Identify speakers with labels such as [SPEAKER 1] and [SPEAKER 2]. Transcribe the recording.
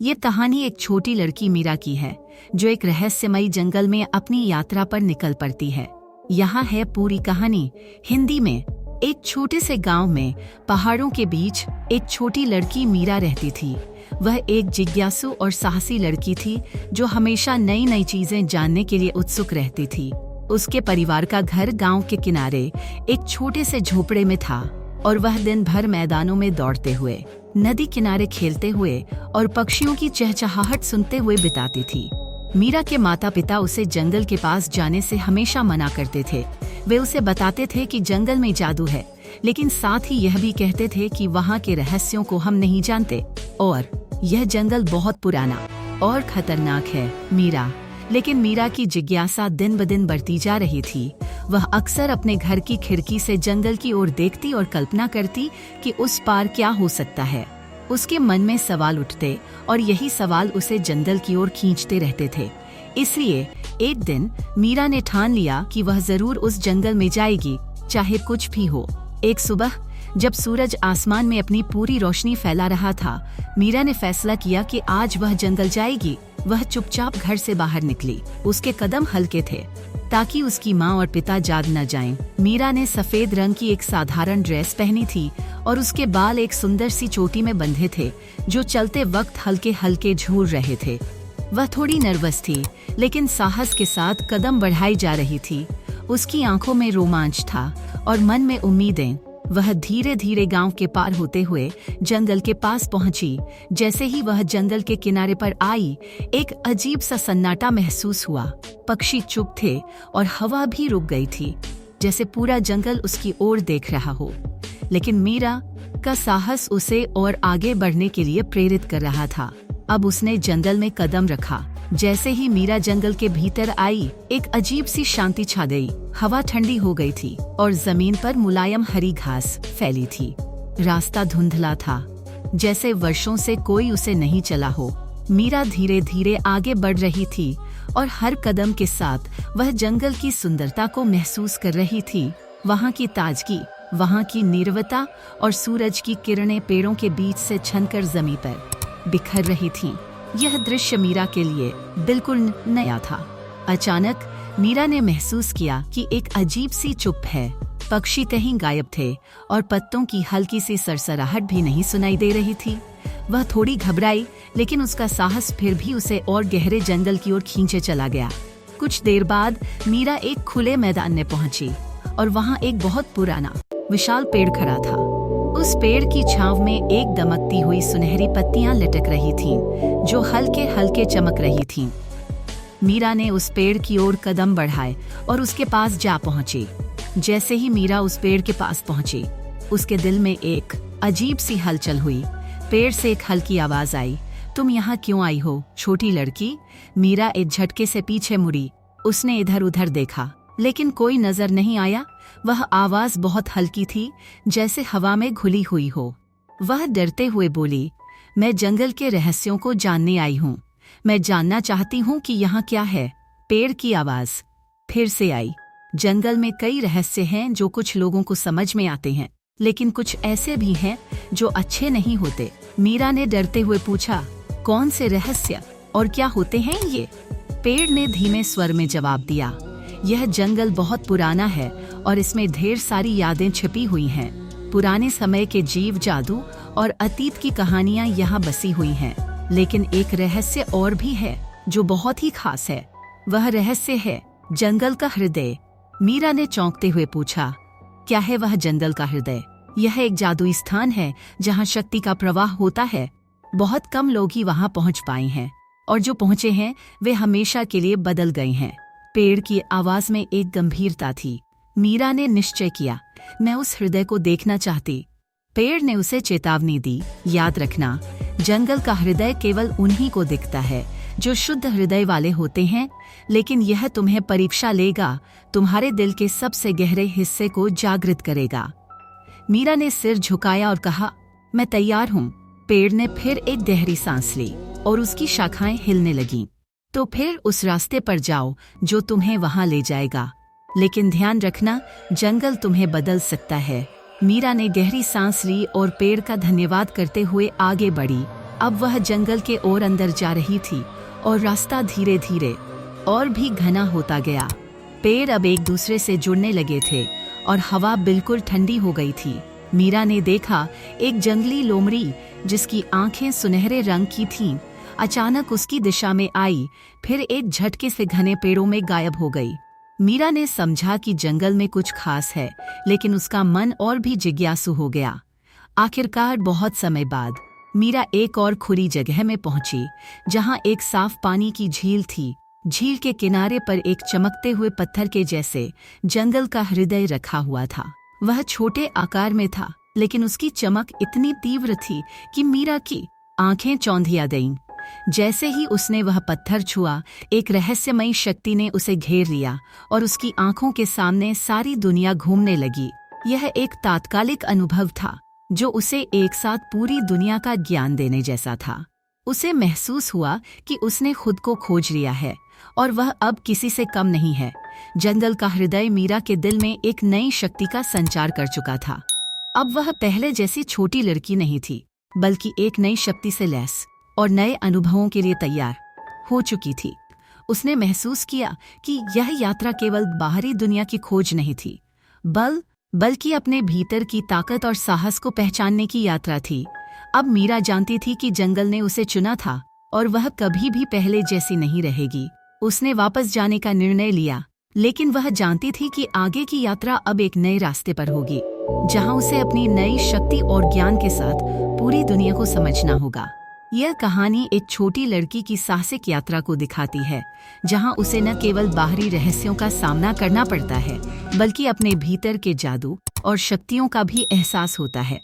[SPEAKER 1] ये कहानी एक छोटी लड़की मीरा की है जो एक रहस्यमयी जंगल में अपनी यात्रा पर निकल पड़ती है। यहाँ है पूरी कहानी हिंदी में। एक छोटे से गांव में पहाड़ों के बीच एक छोटी लड़की मीरा रहती थी। वह एक जिज्ञासु और साहसी लड़की थी जो हमेशा नई नई चीजें जानने के लिए उत्सुक रहती थी। उसके परिवार का घर गांव के किनारे एक छोटे से झोपड़े में था और वह दिन भर मैदानों में दौड़ते हुए, नदी किनारे खेलते हुए और पक्षियों की चहचहाहट सुनते हुए बिताती थी। मीरा के माता पिता उसे जंगल के पास जाने से हमेशा मना करते थे। वे उसे बताते थे कि जंगल में जादू है, लेकिन साथ ही यह भी कहते थे कि वहाँ के रहस्यों को हम नहीं जानते और यह जंगल बहुत पुराना और खतरनाक है। लेकिन मीरा की जिज्ञासा दिन ब दिन बढ़ती जा रही थी। वह अक्सर अपने घर की खिड़की से जंगल की ओर देखती और कल्पना करती कि उस पार क्या हो सकता है। उसके मन में सवाल उठते और यही सवाल उसे जंगल की ओर खींचते रहते थे। इसलिए एक दिन मीरा ने ठान लिया कि वह जरूर उस जंगल में जाएगी, चाहे कुछ भी हो। एक सुबह जब सूरज आसमान में अपनी पूरी रोशनी फैला रहा था, मीरा ने फैसला किया कि आज वह जंगल जाएगी। वह चुपचाप घर से बाहर निकली। उसके कदम हल्के थे ताकि उसकी माँ और पिता जाग न जाएं। मीरा ने सफेद रंग की एक साधारण ड्रेस पहनी थी और उसके बाल एक सुंदर सी चोटी में बंधे थे जो चलते वक्त हल्के हल्के झूल रहे थे। वह थोड़ी नर्वस थी, लेकिन साहस के साथ कदम बढ़ाई जा रही थी। उसकी आंखों में रोमांच था और मन में उम्मीदें। वह धीरे धीरे गांव के पार होते हुए जंगल के पास पहुंची। जैसे ही वह जंगल के किनारे पर आई, एक अजीब सा सन्नाटा महसूस हुआ। पक्षी चुप थे और हवा भी रुक गई थी, जैसे पूरा जंगल उसकी ओर देख रहा हो। लेकिन मीरा का साहस उसे और आगे बढ़ने के लिए प्रेरित कर रहा था। अब उसने जंगल में कदम रखा। जैसे ही मीरा जंगल के भीतर आई, एक अजीब सी शांति छा गई। हवा ठंडी हो गई थी और जमीन पर मुलायम हरी घास फैली थी। रास्ता धुंधला था, जैसे वर्षों से कोई उसे नहीं चला हो। मीरा धीरे धीरे आगे बढ़ रही थी और हर कदम के साथ वह जंगल की सुंदरता को महसूस कर रही थी। वहाँ की ताजगी, वहाँ की नीरवता और सूरज की किरणें पेड़ों के बीच से छनकर जमीन पर बिखर रही थीं। यह दृश्य मीरा के लिए बिल्कुल नया था। अचानक मीरा ने महसूस किया कि एक अजीब सी चुप है। पक्षी कहीं गायब थे और पत्तों की हल्की सी सरसराहट भी नहीं सुनाई दे रही थी। वह थोड़ी घबराई, लेकिन उसका साहस फिर भी उसे और गहरे जंगल की ओर खींचे चला गया। कुछ देर बाद मीरा एक खुले मैदान में पहुंची और वहां एक बहुत पुराना विशाल पेड़ खड़ा था। उस पेड़ की छांव में एक दमकती हुई सुनहरी पत्तियां लटक रही थीं, जो हल्के हल्के चमक रही थीं। मीरा ने उस पेड़ की ओर कदम बढ़ाए और उसके पास जा पहुंची। जैसे ही मीरा उस पेड़ के पास पहुंची, उसके दिल में एक अजीब सी हलचल हुई। पेड़ से एक हल्की आवाज आई, तुम यहाँ क्यों आई हो, छोटी लड़की? मीरा एक झटके से पीछे मुड़ी। उसने इधर उधर देखा, लेकिन कोई नजर नहीं आया। वह आवाज बहुत हल्की थी, जैसे हवा में घुली हुई हो। वह डरते हुए बोली, मैं जंगल के रहस्यों को जानने आई हूँ। मैं जानना चाहती हूँ कि यहाँ क्या है। पेड़ की आवाज फिर से आई, जंगल में कई रहस्य हैं जो कुछ लोगों को समझ में आते हैं, लेकिन कुछ ऐसे भी हैं जो अच्छे नहीं होते। मीरा ने डरते हुए पूछा, कौन से रहस्य और क्या होते हैं ये? पेड़ ने धीमे स्वर में जवाब दिया, यह जंगल बहुत पुराना है और इसमें ढेर सारी यादें छिपी हुई हैं। पुराने समय के जीव, जादू और अतीत की कहानियां यहाँ बसी हुई हैं। लेकिन एक रहस्य और भी है जो बहुत ही खास है। वह रहस्य है जंगल का हृदय। मीरा ने चौंकते हुए पूछा, क्या है वह जंगल का हृदय? यह एक जादुई स्थान है जहाँ शक्ति का प्रवाह होता है। बहुत कम लोग ही वहाँ पहुँच पाए हैं और जो पहुँचे हैं वे हमेशा के लिए बदल गए हैं। पेड़ की आवाज में एक गंभीरता थी। मीरा ने निश्चय किया, मैं उस हृदय को देखना चाहती। पेड़ ने उसे चेतावनी दी, याद रखना, जंगल का हृदय केवल उन्हीं को दिखता है जो शुद्ध हृदय वाले होते हैं, लेकिन यह तुम्हें परीक्षा लेगा, तुम्हारे दिल के सबसे गहरे हिस्से को जागृत करेगा। मीरा ने सिर झुकाया और कहा, मैं तैयार हूँ। पेड़ ने फिर एक गहरी सांस ली और उसकी शाखाएं हिलने लगीं। तो फिर उस रास्ते पर जाओ जो तुम्हें वहां ले जाएगा, लेकिन ध्यान रखना, जंगल तुम्हें बदल सकता है। मीरा ने गहरी सांस ली और पेड़ का धन्यवाद करते हुए आगे बढ़ी। अब वह जंगल के और अंदर जा रही थी और रास्ता धीरे धीरे और भी घना होता गया। पेड़ अब एक दूसरे से जुड़ने लगे थे और हवा बिल्कुल ठंडी हो गई थी। मीरा ने देखा एक जंगली लोमड़ी जिसकी आंखें सुनहरे रंग की थीं, अचानक उसकी दिशा में आई, फिर एक झटके से घने पेड़ों में गायब हो गई। मीरा ने समझा कि जंगल में कुछ खास है, लेकिन उसका मन और भी जिज्ञासु हो गया। आखिरकार बहुत समय बाद मीरा एक और खुली जगह में पहुंची, जहां एक साफ पानी की झील थी। झील के किनारे पर एक चमकते हुए पत्थर के जैसे जंगल का हृदय रखा हुआ था। वह छोटे आकार में था, लेकिन उसकी चमक इतनी तीव्र थी कि मीरा की आंखें चौंधिया गईं। जैसे ही उसने वह पत्थर छुआ, एक रहस्यमयी शक्ति ने उसे घेर लिया और उसकी आंखों के सामने सारी दुनिया घूमने लगी। यह एक तात्कालिक अनुभव था जो उसे एक साथ पूरी दुनिया का ज्ञान देने जैसा था। उसे महसूस हुआ कि उसने खुद को खोज लिया है और वह अब किसी से कम नहीं है। जंगल का हृदय मीरा के दिल में एक नई शक्ति का संचार कर चुका था। अब वह पहले जैसी छोटी लड़की नहीं थी, बल्कि एक नई शक्ति से लैस और नए अनुभवों के लिए तैयार हो चुकी थी। उसने महसूस किया कि यह यात्रा केवल बाहरी दुनिया की खोज नहीं थी, बल्कि अपने भीतर की ताकत और साहस को पहचानने की यात्रा थी। अब मीरा जानती थी कि जंगल ने उसे चुना था और वह कभी भी पहले जैसी नहीं रहेगी। उसने वापस जाने का निर्णय लिया, लेकिन वह जानती थी कि आगे की यात्रा अब एक नए रास्ते पर होगी, जहां उसे अपनी नई शक्ति और ज्ञान के साथ पूरी दुनिया को समझना होगा। यह कहानी एक छोटी लड़की की साहसिक यात्रा को दिखाती है, जहां उसे न केवल बाहरी रहस्यों का सामना करना पड़ता है, बल्कि अपने भीतर के जादू और शक्तियों का भी एहसास होता है।